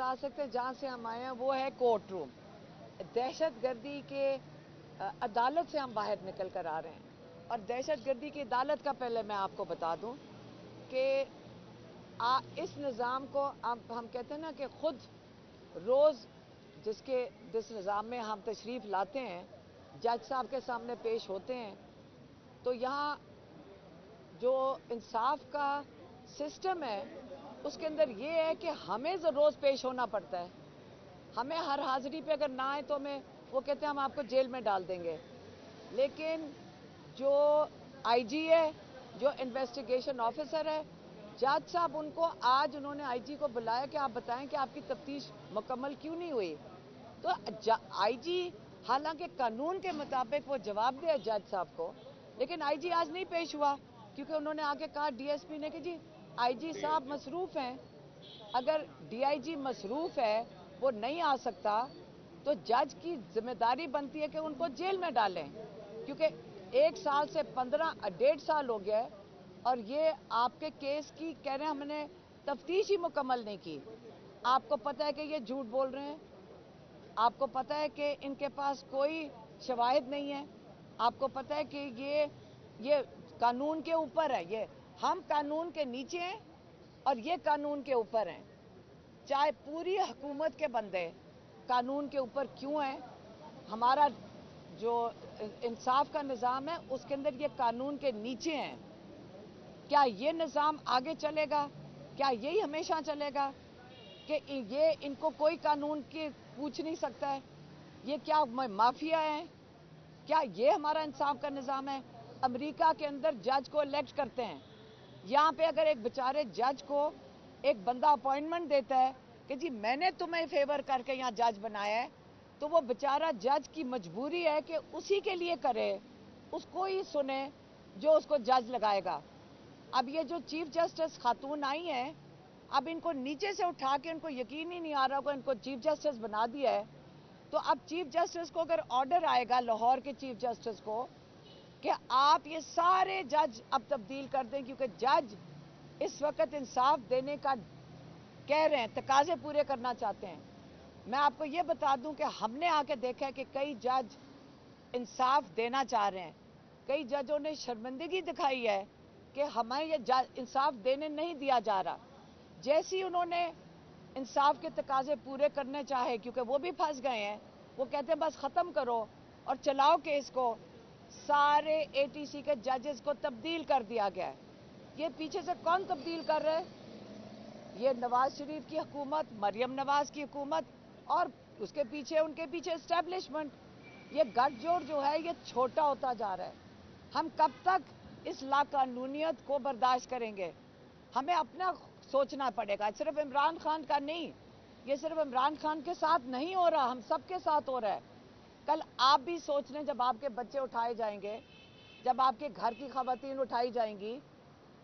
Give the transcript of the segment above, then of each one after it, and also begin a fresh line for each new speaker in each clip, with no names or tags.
बता सकते जहाँ से हम आए हैं वो है कोर्ट रूम। दहशतगर्दी के अदालत से हम बाहर निकल कर आ रहे हैं। और दहशतगर्दी की अदालत का पहले मैं आपको बता दूं कि इस निज़ाम को हम कहते हैं ना कि खुद रोज़ जिस निज़ाम में हम तशरीफ़ लाते हैं, जज साहब के सामने पेश होते हैं, तो यहाँ जो इंसाफ का सिस्टम है उसके अंदर ये है कि हमें रोज़ पेश होना पड़ता है। हमें हर हाज़िरी पे अगर ना आए तो हमें वो कहते हैं हम आपको जेल में डाल देंगे। लेकिन जो आईजी है, जो इन्वेस्टिगेशन ऑफिसर है, जज साहब उनको आज उन्होंने आईजी को बुलाया कि आप बताएं कि आपकी तफ्तीश मुकम्मल क्यों नहीं हुई। तो आईजी हालांकि कानून के मुताबिक वो जवाब दे जज साहब को, लेकिन आईजी आज नहीं पेश हुआ क्योंकि उन्होंने आके कहा डीएसपी ने कि जी आईजी साहब मसरूफ़ हैं। अगर डीआईजी मसरूफ़ है, वो नहीं आ सकता, तो जज की जिम्मेदारी बनती है कि उनको जेल में डालें, क्योंकि 1 साल से 1.5 साल हो गया है और ये आपके केस की कह रहे हैं हमने तफ्तीश ही मुकम्मल नहीं की। आपको पता है कि ये झूठ बोल रहे हैं, आपको पता है कि इनके पास कोई शवाहिद नहीं है, आपको पता है कि ये कानून के ऊपर है। ये हम कानून के नीचे हैं और ये कानून के ऊपर हैं। चाहे पूरी हुकूमत के बंदे कानून के ऊपर क्यों हैं, हमारा जो इंसाफ का निज़ाम है उसके अंदर ये कानून के नीचे हैं। क्या ये निज़ाम आगे चलेगा? क्या यही हमेशा चलेगा कि ये इनको कोई कानून की पूछ नहीं सकता है? ये क्या माफिया है? क्या ये हमारा इंसाफ का निज़ाम है? अमेरिका के अंदर जज को इलेक्ट करते हैं, यहाँ पे अगर एक बेचारे जज को एक बंदा अपॉइंटमेंट देता है कि जी मैंने तुम्हें फेवर करके यहाँ जज बनाया है, तो वो बेचारा जज की मजबूरी है कि उसी के लिए करे, उसको ही सुने जो उसको जज लगाएगा। अब ये जो चीफ जस्टिस खातून आई हैं, अब इनको नीचे से उठा के इनको यकीन ही नहीं आ रहा होगा इनको चीफ जस्टिस बना दिया है। तो अब चीफ जस्टिस को अगर ऑर्डर आएगा लाहौर के चीफ जस्टिस को कि आप ये सारे जज अब तब्दील कर दें, क्योंकि जज इस वक्त इंसाफ देने का कह रहे हैं, तकाजे पूरे करना चाहते हैं। मैं आपको ये बता दूं कि हमने आके देखा है कि कई जज इंसाफ देना चाह रहे हैं, कई जजों ने शर्मिंदगी दिखाई है कि हमें ये इंसाफ देने नहीं दिया जा रहा। जैसे ही उन्होंने इंसाफ के तकाजे पूरे करने चाहे, क्योंकि वो भी फंस गए हैं, वो कहते हैं बस ख़त्म करो और चलाओ केस को, सारे एटीसी के जजेस को तब्दील कर दिया गया है। ये पीछे से कौन तब्दील कर रहे हैं? ये नवाज शरीफ की हुकूमत, मरियम नवाज की हुकूमत और उसके पीछे उनके पीछे एस्टेब्लिशमेंट। ये गठजोड़ जो है ये छोटा होता जा रहा है। हम कब तक इस लाकानूनियत को बर्दाश्त करेंगे? हमें अपना सोचना पड़ेगा, सिर्फ इमरान खान का नहीं, ये सिर्फ इमरान खान के साथ नहीं हो रहा, हम सबके साथ हो रहा है। कल आप भी सोच लें, जब आपके बच्चे उठाए जाएंगे, जब आपके घर की खवातीन उठाई जाएंगी,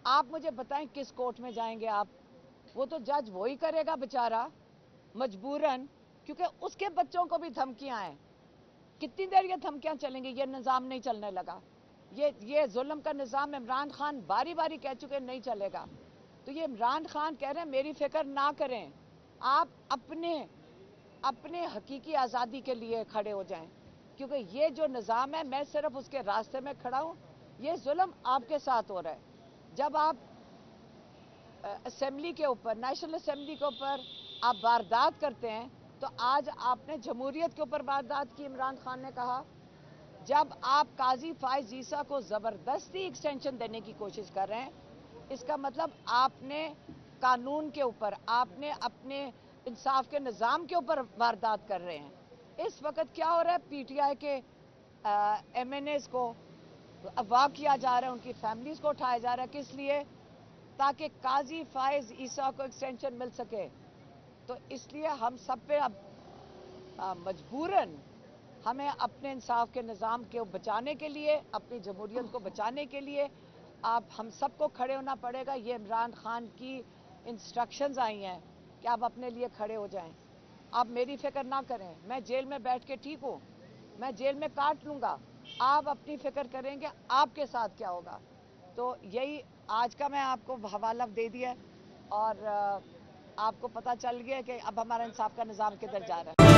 आप मुझे बताएं किस कोर्ट में जाएंगे आप? वो तो जज वही करेगा बेचारा मजबूरन, क्योंकि उसके बच्चों को भी धमकियां हैं। कितनी देर ये धमकियां चलेंगी? ये निज़ाम नहीं चलने लगा। ये जुल्म का निज़ाम इमरान खान बारी बारी कह चुके नहीं चलेगा। तो ये इमरान खान कह रहे हैं मेरी फिक्र ना करें, आप अपने हकीकी आज़ादी के लिए खड़े हो जाएं, क्योंकि ये जो निज़ाम है मैं सिर्फ उसके रास्ते में खड़ा हूँ। ये जुल्म आपके साथ हो रहा है। जब आप असेंबली के ऊपर, नेशनल असेंबली के ऊपर आप वारदात करते हैं, तो आज आपने जमहूरियत के ऊपर वारदात की। इमरान खान ने कहा जब आप काजी फाइज ईसा को ज़बरदस्ती एक्सटेंशन देने की कोशिश कर रहे हैं, इसका मतलब आपने कानून के ऊपर, आपने अपने इंसाफ के निज़ाम के ऊपर वारदात कर रहे हैं। इस वक्त क्या हो रहा है? पीटीआई के एमएनएस को अगवा किया जा रहा है, उनकी फैमिलीज़ को उठाया जा रहा है। किस लिए? ताकि काजी फाइज ईसा को एक्सटेंशन मिल सके। तो इसलिए हम सब पे अब मजबूरन हमें अपने इंसाफ के निज़ाम को बचाने के लिए, अपनी जमहूरियत को बचाने के लिए आप हम सबको खड़े होना पड़ेगा। ये इमरान खान की इंस्ट्रक्शंस आई हैं कि आप अपने लिए खड़े हो जाएं। आप मेरी फिक्र ना करें, मैं जेल में बैठ के ठीक हूँ, मैं जेल में काट लूँगा, आप अपनी फिक्र करेंगे आपके साथ क्या होगा। तो यही आज का मैं आपको हवाला दे दिया। और آپ کو پتہ چل گیا کہ اب ہمارا انصاف کا نظام کدھر جا رہا ہے.